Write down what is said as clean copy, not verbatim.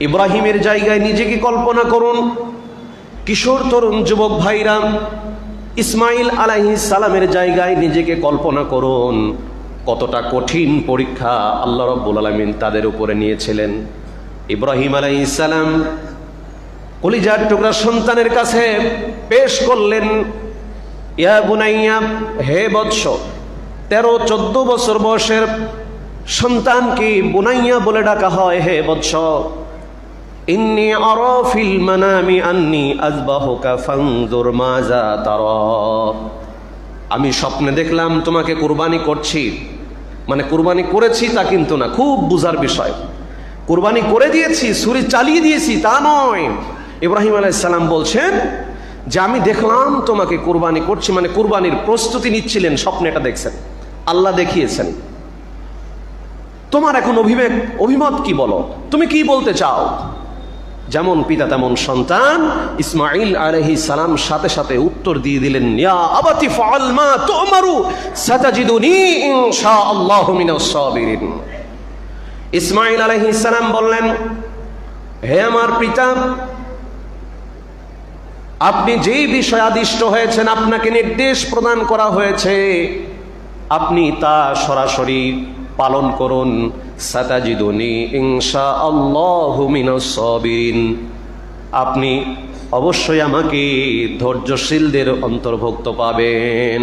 ইব্রাহিমের জায়গায় নিজেকে কল্পনা করুন। কিশোর তরুণ যুবক ভাইরা, ইসমাইল আলাইহিস সালামের জায়গায় নিজেকে কল্পনা করুন কতটা কঠিন পরীক্ষা আল্লাহ রাব্বুল আলামিন তাদের উপরে নিয়েছিলেন। ইব্রাহিম আলাইহিস সালাম কলিজার টুকরা সন্তানের কাছে পেশ করলেন, ইয়া বুনাইয়া, হে বৎস। 13-14 বছর বয়সের সন্তানকে বুনাইয়া বলে ডাকা হয়, হে বৎস। ইন্নী আরা ফিল মানামি আন্নী আযবাহুকা ফানজুর মাযা তারা। আমি স্বপ্নে দেখলাম তোমাকে কুরবানি করছি। মানে কুরবানি করেছি তা কিন্তু না, খুব বুঝার বিষয়। কুরবানি করে দিয়েছি, ছুরি চালিয়ে দিয়েছি তা নয়। ইব্রাহিম আলাইহিস সালাম বলছেন যে আমি দেখলাম তোমাকে কুরবানি করছি, মানে কুরবানির প্রস্তুতি নিচ্ছিলেন, স্বপ্নে এটা দেখছেন, আল্লাহ দেখিয়েছেন। তোমার এখন অভিমত কি বলো, তুমি কি বলতে চাও? যেমন পিতা তেমন সন্তান। ইসমাইল আলাইহিস সালাম সাথে সাথে উত্তর দিয়ে দিলেন, ইয়া আবাতি ফাআল মা তুমারু সাতাজিদুনি ইনশাআল্লাহু মিনাস সাবিরিন। ইসমাইল আলাইহিস সালাম বললেন, হে আমার পিতা, আপনি যেই বিষয়ে আদিষ্ট হয়েছেন, আপনাকে নির্দেশ প্রদান করা হয়েছে, আপনি তা সরাসরি পালন করুন। সাতাজিদুনি ইনশাআল্লাহু মিনাস সাবিরিন। আপনি অবশ্যই আমাকে ধৈর্যশীলদের অন্তর্ভুক্ত পাবেন।